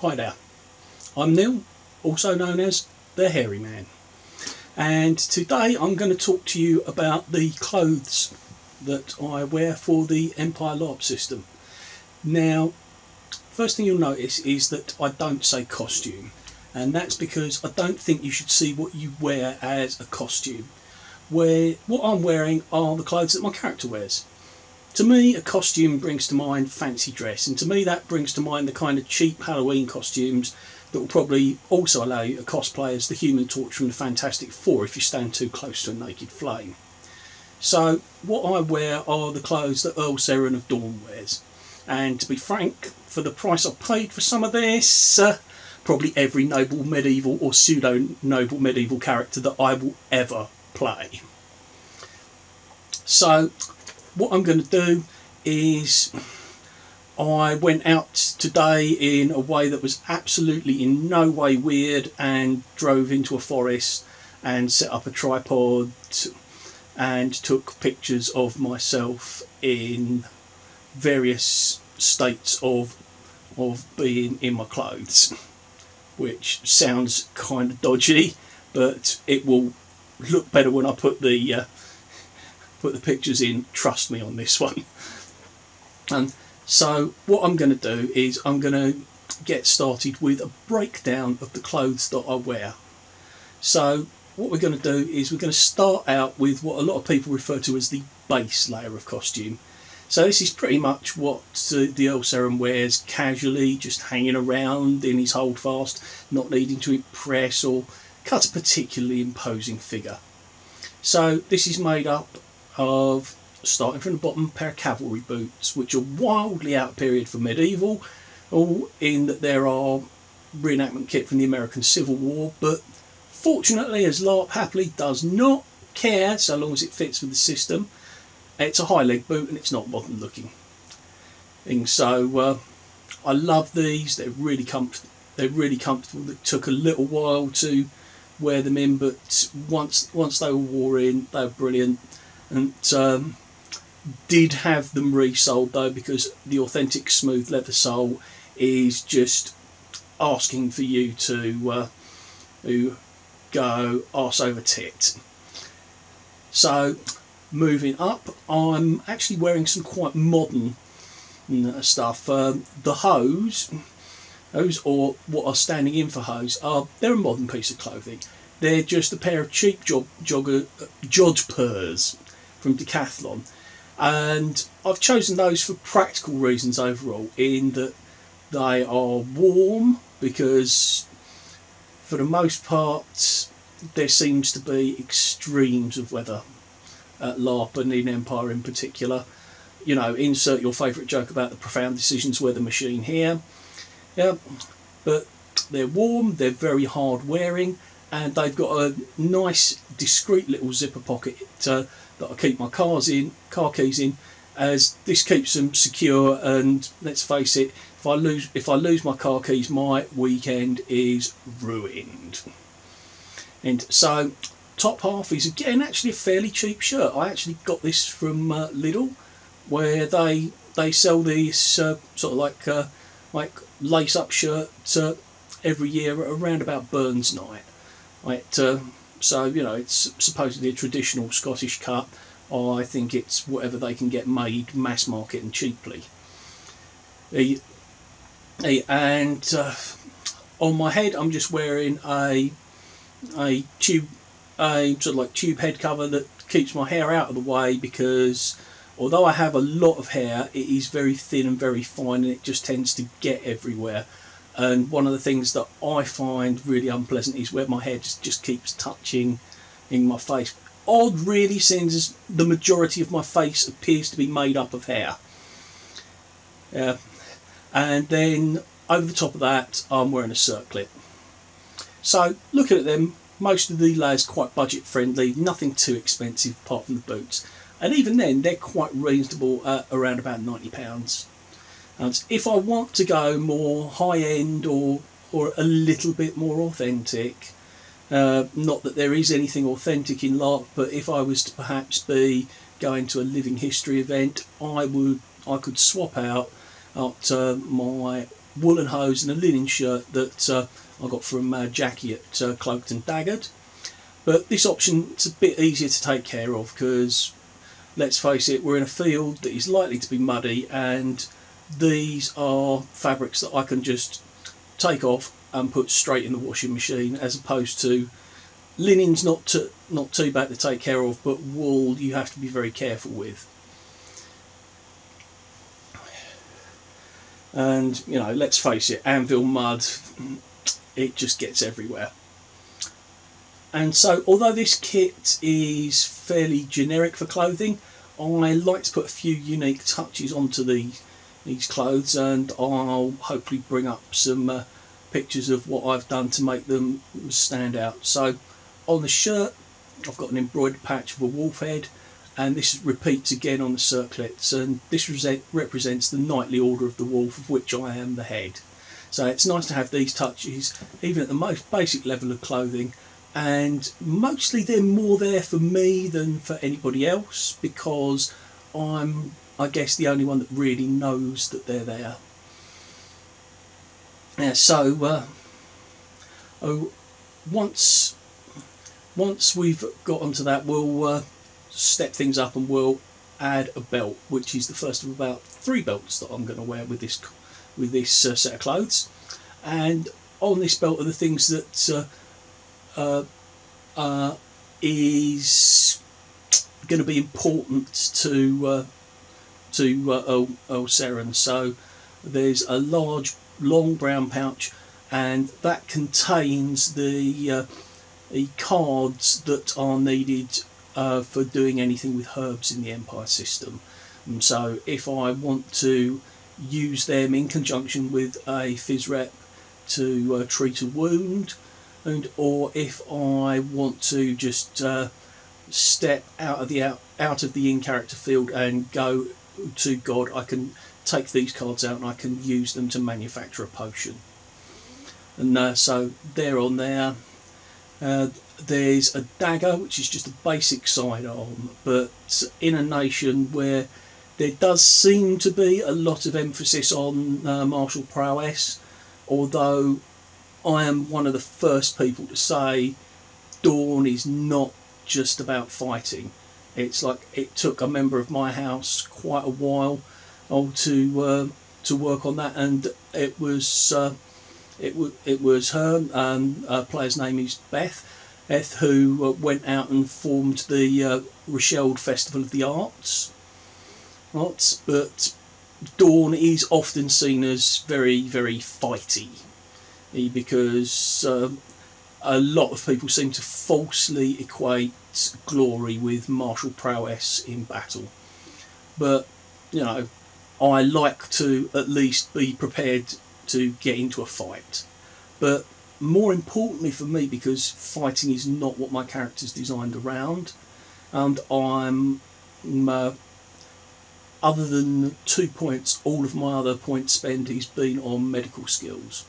Hi there, I'm Neil, also known as the Hairy Man, and today I'm going to talk to you about the clothes that I wear for the Empire LARP system. Now, first thing you'll notice is that I don't say costume, and that's because I don't think you should see what you wear as a costume. What I'm wearing are the clothes that my character wears. To me, a costume brings to mind fancy dress, and to me that brings to mind the kind of cheap Halloween costumes that will probably also allow you to cosplay as the Human Torch from the Fantastic Four if you stand too close to a naked flame. So what I wear are the clothes that Earl Seren of Dawn wears, and to be frank, for the price I paid for some of this, probably every noble medieval or pseudo-noble medieval character that I will ever play. So what I'm going to do is, I went out today in a way that was absolutely in no way weird and drove into a forest and set up a tripod and took pictures of myself in various states of being in my clothes, which sounds kind of dodgy, but it will look better when I put the pictures in, trust me on this one. And so what I'm going to do is I'm going to get started with a breakdown of the clothes that I wear. So what we're going to do is we're going to start out with what a lot of people refer to as the base layer of costume. So this is pretty much what the Earl Seren wears casually, just hanging around in his holdfast, not needing to impress or cut a particularly imposing figure. So this is made up of, starting from the bottom, a pair of cavalry boots, which are wildly out of period for medieval, all in that there are reenactment kit from the American Civil War, but fortunately, as LARP happily does not care so long as it fits with the system, it's a high leg boot and it's not modern looking. And so I love these. They're really comfortable. It took a little while to wear them in, but once they were wore in, they were brilliant. And did have them resold though, because the authentic smooth leather sole is just asking for you to go arse over tit. So moving up, I'm actually wearing some quite modern stuff. The hose, or what are standing in for hose, they're a modern piece of clothing. They're just a pair of cheap jodhpurs from Decathlon, and I've chosen those for practical reasons overall, in that they are warm, because for the most part there seems to be extremes of weather at LARP and in Empire in particular. You know, insert your favourite joke about the Profound Decisions weather machine here. Yeah, but they're warm, they're very hard wearing, and they've got a nice discreet little zipper pocket that I keep my car keys in, as this keeps them secure. And let's face it, if I lose my car keys, my weekend is ruined. And so top half is again actually a fairly cheap shirt. I actually got this from Lidl, where they sell these sort of like lace up shirt every year around about Burns night. So you know, it's supposedly a traditional Scottish cut. I think it's whatever they can get made mass market and cheaply. And on my head, I'm just wearing a sort of like tube head cover that keeps my hair out of the way, because although I have a lot of hair, it is very thin and very fine, and it just tends to get everywhere. And one of the things that I find really unpleasant is where my hair just keeps touching in my face. Odd really, since the majority of my face appears to be made up of hair. And then over the top of that, I'm wearing a circlet. So looking at them, most of the layers quite budget friendly, nothing too expensive apart from the boots. And even then, they're quite reasonable at around about £90. And if I want to go more high end or a little bit more authentic, not that there is anything authentic in LARP, but if I was to perhaps be going to a living history event, I could swap out my woolen hose and a linen shirt that I got from Jackie at Cloaked and Daggered. But this option is a bit easier to take care of because, let's face it, we're in a field that is likely to be muddy, and these are fabrics that I can just take off and put straight in the washing machine, as opposed to linen's not too bad to take care of, but wool you have to be very careful with. And you know, let's face it, anvil mud, it just gets everywhere. And so, although this kit is fairly generic for clothing, I like to put a few unique touches onto these clothes, and I'll hopefully bring up some pictures of what I've done to make them stand out. So on the shirt, I've got an embroidered patch of a wolf head, and this repeats again on the circlets, and this represents the knightly order of the wolf, of which I am the head. So it's nice to have these touches even at the most basic level of clothing, and mostly they're more there for me than for anybody else, because I'm, I guess, the only one that really knows that they're there. Yeah, so once we've got onto that, we'll step things up and we'll add a belt, which is the first of about 3 belts that I'm going to wear with this set of clothes. And on this belt are the things that is going to be important to Earl Seren. So there's a large, long brown pouch, and that contains the cards that are needed for doing anything with herbs in the Empire system. And so if I want to use them in conjunction with a FISREP to treat a wound, or if I want to just step out of the in-character field and go to God, I can take these cards out and I can use them to manufacture a potion. And so they're on there. There's a dagger, which is just a basic sidearm, but in a nation where there does seem to be a lot of emphasis on martial prowess, although I am one of the first people to say Dawn is not just about fighting. It's like it took a member of my house quite a while to work on that, and it was her. Player's name is Beth, who went out and formed the Rochelle Festival of the Arts. But Dawn is often seen as very, very fighty, because a lot of people seem to falsely equate glory with martial prowess in battle. But, you know, I like to at least be prepared to get into a fight. But more importantly for me, because fighting is not what my character's designed around, and I'm other than 2 points, all of my other point spend has been on medical skills.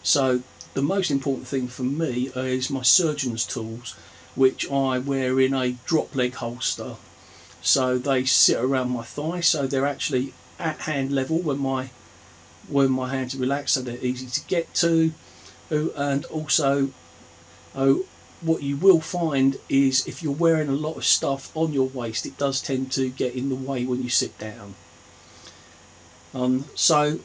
So the most important thing for me is my surgeon's tools, which I wear in a drop leg holster. So they sit around my thigh, so they're actually at hand level when my hands are relaxed, so they're easy to get to. And also, what you will find is if you're wearing a lot of stuff on your waist, it does tend to get in the way when you sit down. So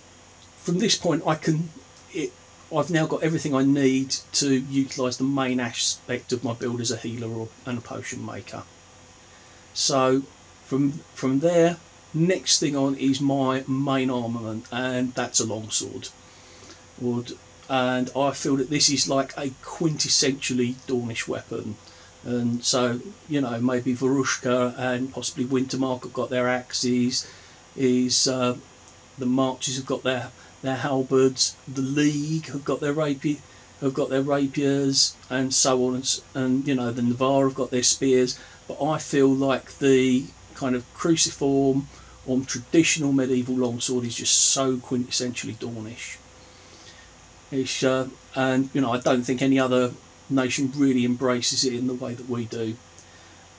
from this point, I've now got everything I need to utilise the main aspect of my build as a healer and a potion maker. So from there, next thing on is my main armament, and that's a longsword. And I feel that this is like a quintessentially Dornish weapon. And so, you know, maybe Varushka and possibly Wintermark have got their axes, the Marches have got their halberds, the League have got their rapiers, and so on, and you know, the Navarre have got their spears. But I feel like the kind of cruciform or traditional medieval longsword is just so quintessentially Dornish. And you know, I don't think any other nation really embraces it in the way that we do.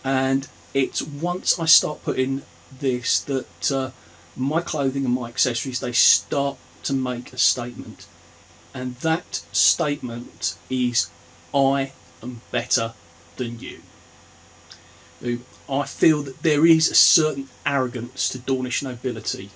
And it's once I start putting this that my clothing and my accessories, they start to make a statement, and that statement is, I am better than you. I feel that there is a certain arrogance to Dornish nobility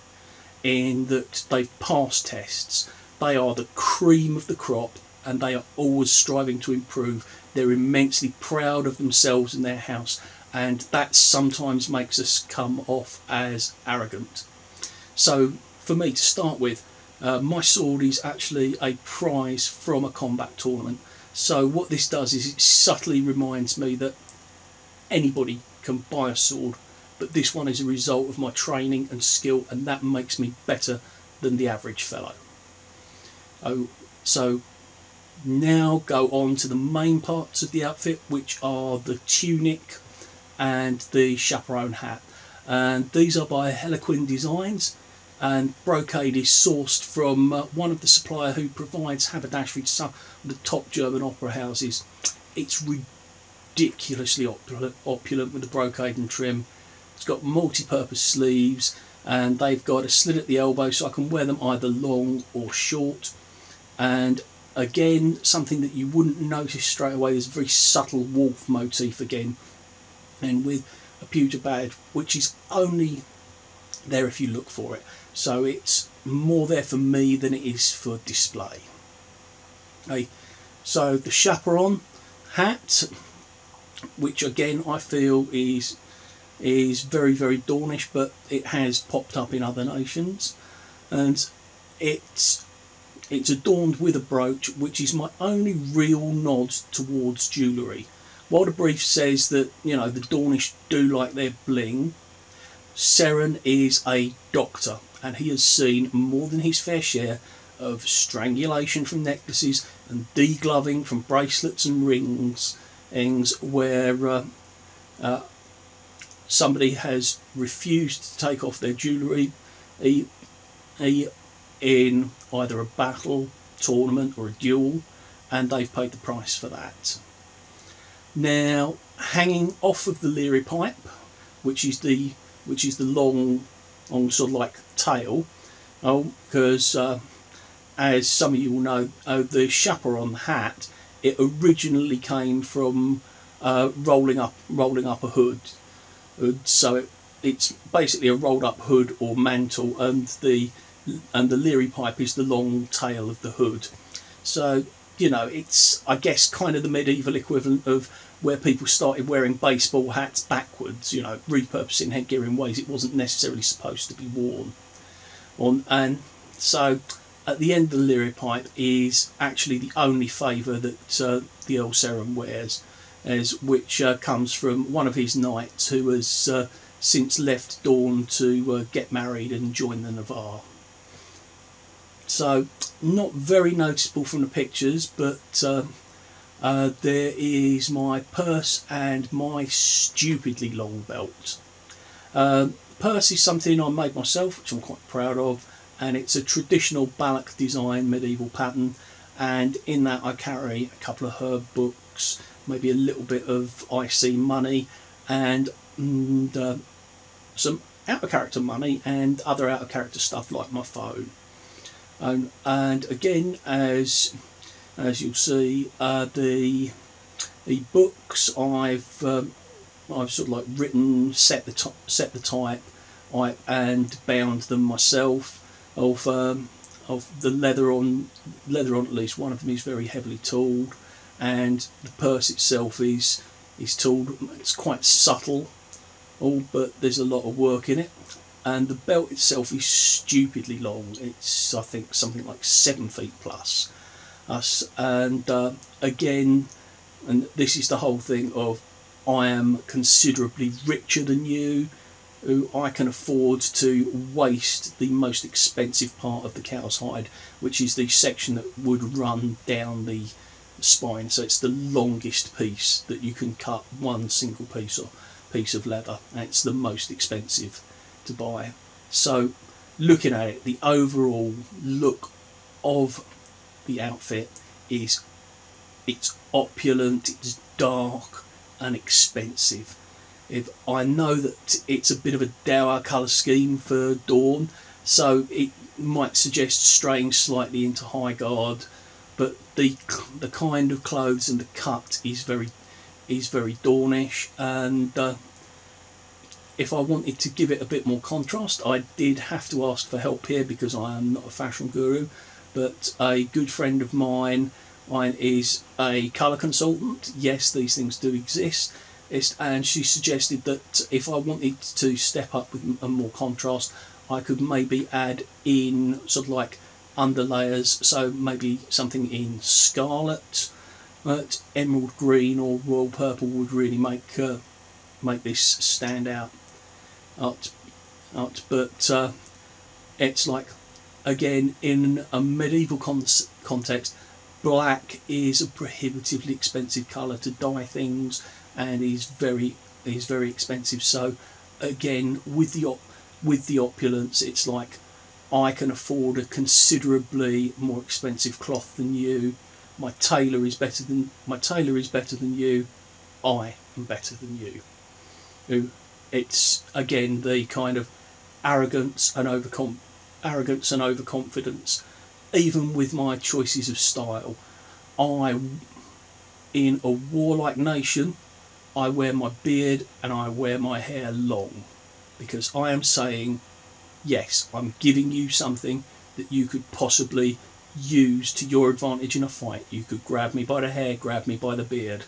in that they've passed tests. They are the cream of the crop and they are always striving to improve. They're immensely proud of themselves and their house, and that sometimes makes us come off as arrogant. So for me, to start with, my sword is actually a prize from a combat tournament. So what this does is it subtly reminds me that anybody can buy a sword, but this one is a result of my training and skill, and that makes me better than the average fellow. Oh, so now go on to the main parts of the outfit, which are the tunic and the chaperone hat, and these are by Harlequin Designs, and brocade is sourced from one of the supplier who provides haberdashery to some of the top German opera houses. It's ridiculously opulent with the brocade and trim. It's got multi-purpose sleeves, and they've got a slit at the elbow so I can wear them either long or short. And again, something that you wouldn't notice straight away, there's a very subtle wolf motif again, and with a pewter badge, which is only there if you look for it. So it's more there for me than it is for display. Okay, so the chaperon hat, which again I feel is very, very Dornish, but it has popped up in other nations, and it's adorned with a brooch, which is my only real nod towards jewellery. While the brief says that, you know, the Dornish do like their bling, Seren is a doctor, and he has seen more than his fair share of strangulation from necklaces and degloving from bracelets and rings where somebody has refused to take off their jewellery in either a battle, tournament or a duel, and they've paid the price for that. Now, hanging off of the Leary pipe, which is the long sort of like tail, because as some of you will know, the chaperon hat, it originally came from rolling up a hood. So it's basically a rolled up hood or mantle, and the Leary pipe is the long tail of the hood. So, you know, it's, I guess, kind of the medieval equivalent of where people started wearing baseball hats backwards, you know, repurposing headgear in ways it wasn't necessarily supposed to be worn. And so at the end of the Leary pipe is actually the only favour that the Earl Seren wears, which comes from one of his knights who has since left Dorne to get married and join the Navarre. So not very noticeable from the pictures, but there is my purse and my stupidly long belt. Purse is something I made myself, which I'm quite proud of, and it's a traditional Balak design medieval pattern, and in that I carry a couple of herb books, maybe a little bit of IC money, and some out of character money and other out of character stuff like my phone. And again, as you'll see, the books I've sort of like written, set the type, and bound them myself. Of the leather on at least one of them is very heavily tooled, and the purse itself is tooled. It's quite subtle, but there's a lot of work in it. And the belt itself is stupidly long. It's, I think, something like 7 feet plus. And again, and this is the whole thing of, I am considerably richer than you, who I can afford to waste the most expensive part of the cow's hide, which is the section that would run down the spine. So it's the longest piece that you can cut, one single piece of leather, and it's the most expensive to buy. So looking at it, the overall look of the outfit is, it's opulent, it's dark and expensive. If I know that it's a bit of a dour colour scheme for Dawn, so might suggest straying slightly into high guard, but the kind of clothes and the cut is very Dawnish, and if I wanted to give it a bit more contrast, I did have to ask for help here because I am not a fashion guru, but a good friend of mine is a colour consultant. Yes, these things do exist, and she suggested that if I wanted to step up with a more contrast, I could maybe add in sort of like underlayers, so maybe something in scarlet, emerald green or royal purple would really make this stand out. But it's like, again, in a medieval context, black is a prohibitively expensive colour to dye things, and is very expensive. So again, with the opulence, it's like, I can afford a considerably more expensive cloth than you. My tailor is better than you. I am better than you. It's again the kind of arrogance and overconfidence. Even with my choices of style, in a warlike nation, I wear my beard and I wear my hair long, because I am saying, yes, I'm giving you something that you could possibly use to your advantage in a fight. You could grab me by the hair, grab me by the beard,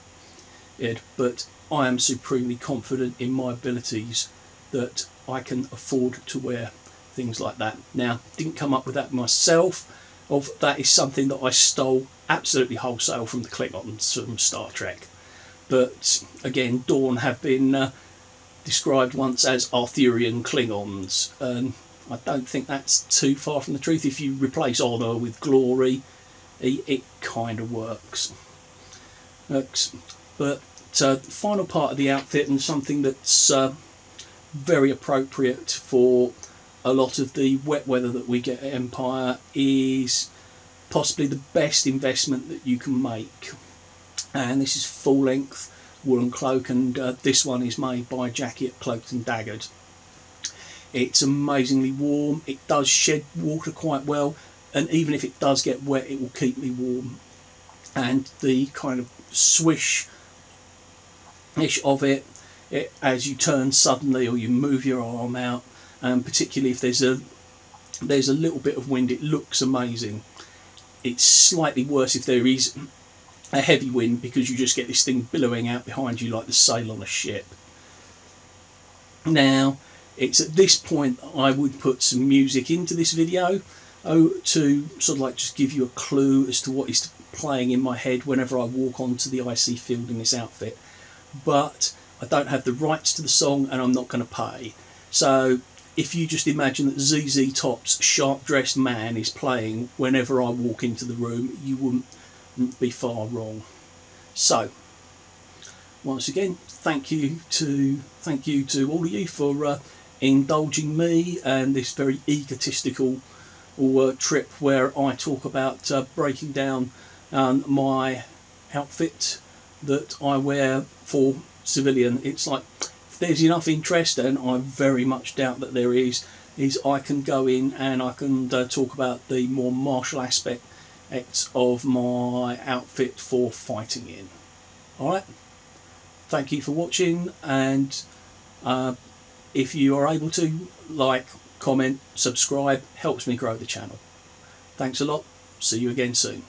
but I am supremely confident in my abilities that I can afford to wear things like that. Now, didn't come up with that myself. That is something that I stole absolutely wholesale from the Klingons from Star Trek. But again, Dorn have been described once as Arthurian Klingons, and I don't think that's too far from the truth. If you replace honour with glory, it kind of works. But final part of the outfit, and something that's very appropriate for a lot of the wet weather that we get at Empire, is possibly the best investment that you can make. And this is full length woolen cloak, and this one is made by Jackie at Cloaked and Daggered. It's amazingly warm. It does shed water quite well, and even if it does get wet, it will keep me warm. And the kind of swish-ish of it as you turn suddenly or you move your arm out, and particularly if there's a little bit of wind, it looks amazing. It's slightly worse if there is a heavy wind, because you just get this thing billowing out behind you like the sail on a ship. Now, it's at this point I would put some music into this video to sort of like just give you a clue as to what is playing in my head whenever I walk onto the icy field in this outfit. But I don't have the rights to the song, and I'm not going to pay. So if you just imagine that ZZ Top's Sharp Dressed Man is playing whenever I walk into the room, you wouldn't be far wrong. So once again, thank you to all of you for indulging me and this very egotistical trip where I talk about breaking down my outfit that I wear for civilian. It's like, if there's enough interest, and I very much doubt that there is I can go in and I can talk about the more martial aspects of my outfit for fighting in. Alright, thank you for watching, and if you are able to, like, comment, subscribe, helps me grow the channel. Thanks a lot, see you again soon.